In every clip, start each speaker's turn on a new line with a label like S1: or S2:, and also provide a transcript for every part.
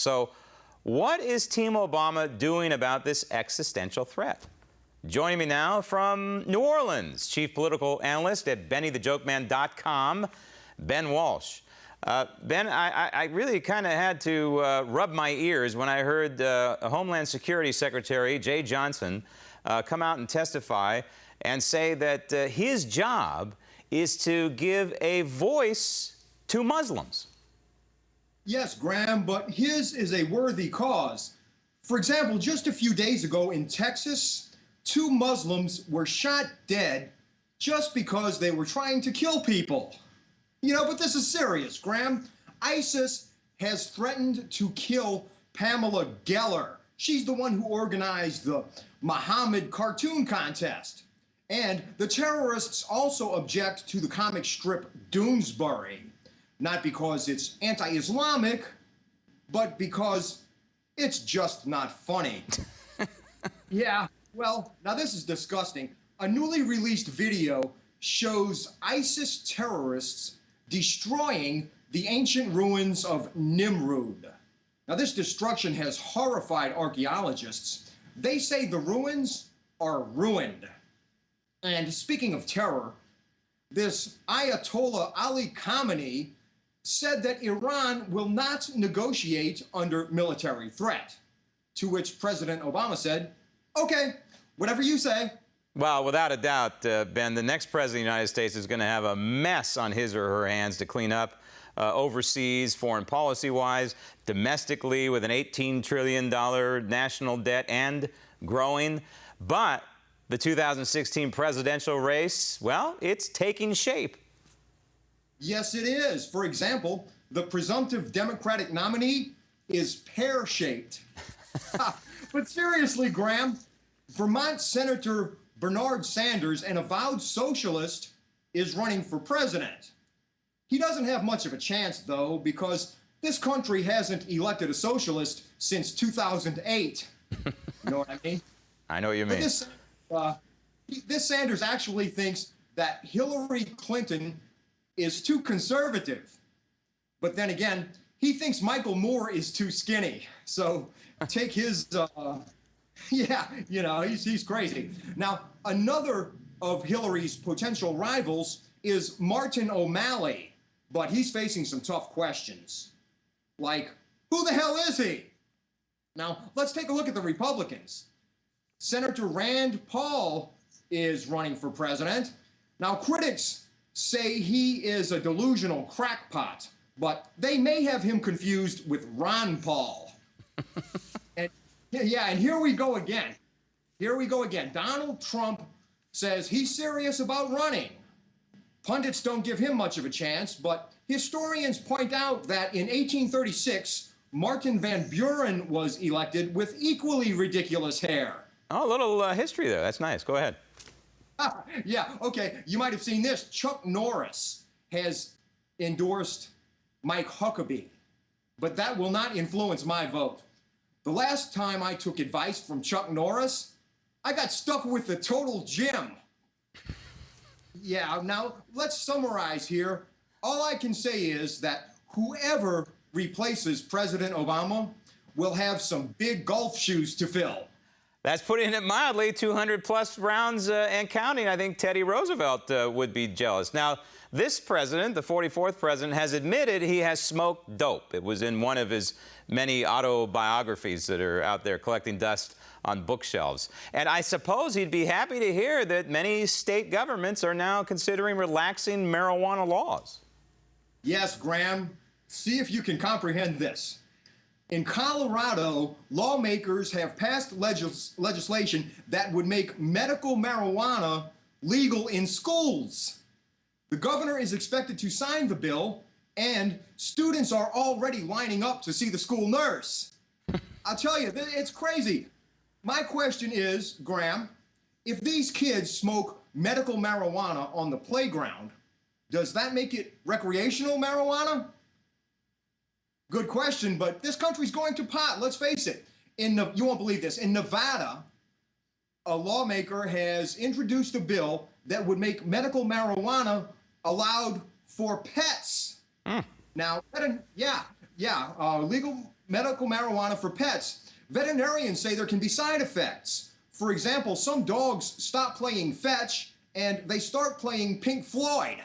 S1: So what is Team Obama doing about this existential threat? Joining me now from New Orleans, chief political analyst at BennyTheJokeMan.com, Ben Walsh. Ben, I really kind of had to rub my ears when I heard Homeland Security Secretary Jeh Johnson come out and testify and say that his job is to give a voice to Muslims.
S2: Yes, Graham, but his is a worthy cause. For example, just a few days ago in Texas, 2 Muslims were shot dead just because they were trying to kill people. You know, but this is serious, Graham. ISIS has threatened to kill Pamela Geller. She's the one who organized the Muhammad cartoon contest. And the terrorists also object to the comic strip Doonesbury, not because it's anti-Islamic, but because it's just not funny. Yeah, well, now this is disgusting. A newly released video shows ISIS terrorists destroying the ancient ruins of Nimrud. Now, this destruction has horrified archaeologists. They say the ruins are ruined. And speaking of terror, this Ayatollah Ali Khamenei said that Iran will not negotiate under military threat, to which President Obama said, okay, whatever you say.
S1: Well, without a doubt, Ben, the next president of the United States is going to have a mess on his or her hands to clean up overseas, foreign policy-wise, domestically with an $18 trillion national debt and growing. But the 2016 presidential race, well, it's taking shape.
S2: Yes, it is. For example, the presumptive Democratic nominee is pear-shaped. But seriously, Graham, Vermont Senator Bernard Sanders, an avowed socialist, is running for president. He doesn't have much of a chance, though, because this country hasn't elected a socialist since 2008. You know what I mean?
S1: I know what you mean.
S2: This Sanders actually thinks that Hillary Clinton is too conservative. But then again, he thinks Michael Moore is too skinny. So take his, yeah, you know, he's crazy. Now, another of Hillary's potential rivals is Martin O'Malley, but he's facing some tough questions. Like, who the hell is he? Now, let's take a look at the Republicans. Senator Rand Paul is running for president. Now, critics say he is a delusional crackpot, but they may have him confused with Ron Paul. And yeah, and here we go again. Here we go again. Donald Trump says he's serious about running. Pundits don't give him much of a chance, but historians point out that in 1836, Martin Van Buren was elected with equally ridiculous hair.
S1: Oh, a little history there. That's nice. Go ahead.
S2: Yeah, okay. You might have seen this. Chuck Norris has endorsed Mike Huckabee, but that will not influence my vote. The last time I took advice from Chuck Norris, I got stuck with the total gym. Yeah, now let's summarize here. All I can say is that whoever replaces President Obama will have some big golf shoes to fill.
S1: That's putting it mildly, 200-plus rounds and counting. I think Teddy Roosevelt would be jealous. Now, this president, the 44th president, has admitted he has smoked dope. It was in one of his many autobiographies that are out there collecting dust on bookshelves. And I suppose he'd be happy to hear that many state governments are now considering relaxing marijuana laws.
S2: Yes, Graham. See if you can comprehend this. In Colorado, lawmakers have passed legislation that would make medical marijuana legal in schools. The governor is expected to sign the bill, and students are already lining up to see the school nurse. I'll tell you, it's crazy. My question is, Graham, if these kids smoke medical marijuana on the playground, does that make it recreational marijuana? Good question, but this country's going to pot, let's face it. You won't believe this. In Nevada, a lawmaker has introduced a bill that would make medical marijuana allowed for pets. Now, legal medical marijuana for pets, veterinarians say there can be side effects. For example, some dogs stop playing fetch and they start playing Pink Floyd.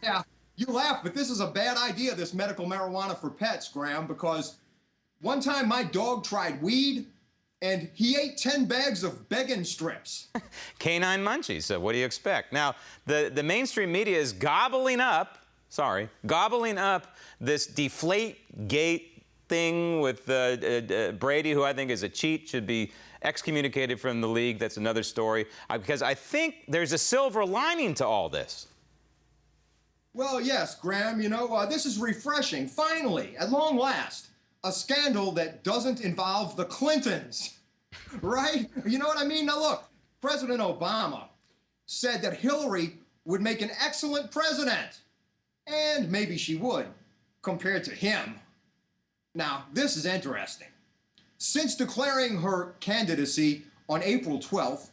S2: Yeah, you laugh, but this is a bad idea, this medical marijuana for pets, Graham, because one time my dog tried weed and he ate 10 bags of Beggin strips.
S1: Canine munchies, so what do you expect? Now, the mainstream media is gobbling up this deflate gate thing with Brady, who I think is a cheat, should be excommunicated from the league. That's another story, because I think there's a silver lining to all this.
S2: Well, yes, Graham, you know, this is refreshing. Finally, at long last, a scandal that doesn't involve the Clintons, right? You know what I mean? Now, look, President Obama said that Hillary would make an excellent president, and maybe she would, compared to him. Now, this is interesting. Since declaring her candidacy on April 12th,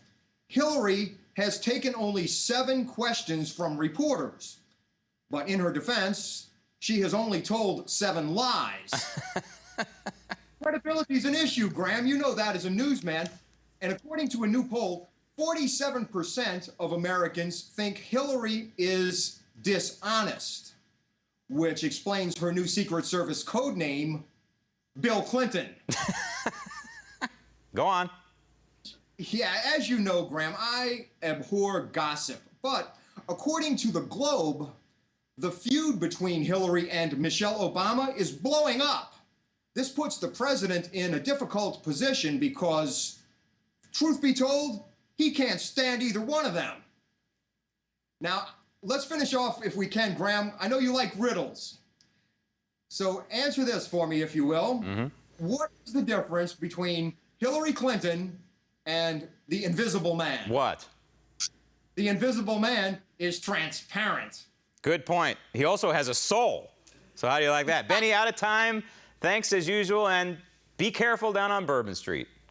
S2: Hillary has taken only 7 questions from reporters. But in her defense, she has only told 7 lies. Credibility is an issue, Graham. You know that as a newsman. And according to a new poll, 47% of Americans think Hillary is dishonest, which explains her new Secret Service code name, Bill Clinton.
S1: Go on.
S2: Yeah, as you know, Graham, I abhor gossip. But according to the Globe, the feud between Hillary and Michelle Obama is blowing up. This puts the president in a difficult position because, truth be told, he can't stand either one of them. Now, let's finish off, if we can, Graham. I know you like riddles. So answer this for me, if you will.
S1: Mm-hmm.
S2: What is the difference between Hillary Clinton and the Invisible Man?
S1: What?
S2: The Invisible Man is transparent.
S1: Good point. He also has a soul. So how do you like that? Benny, out of time. Thanks as usual, and be careful down on Bourbon Street.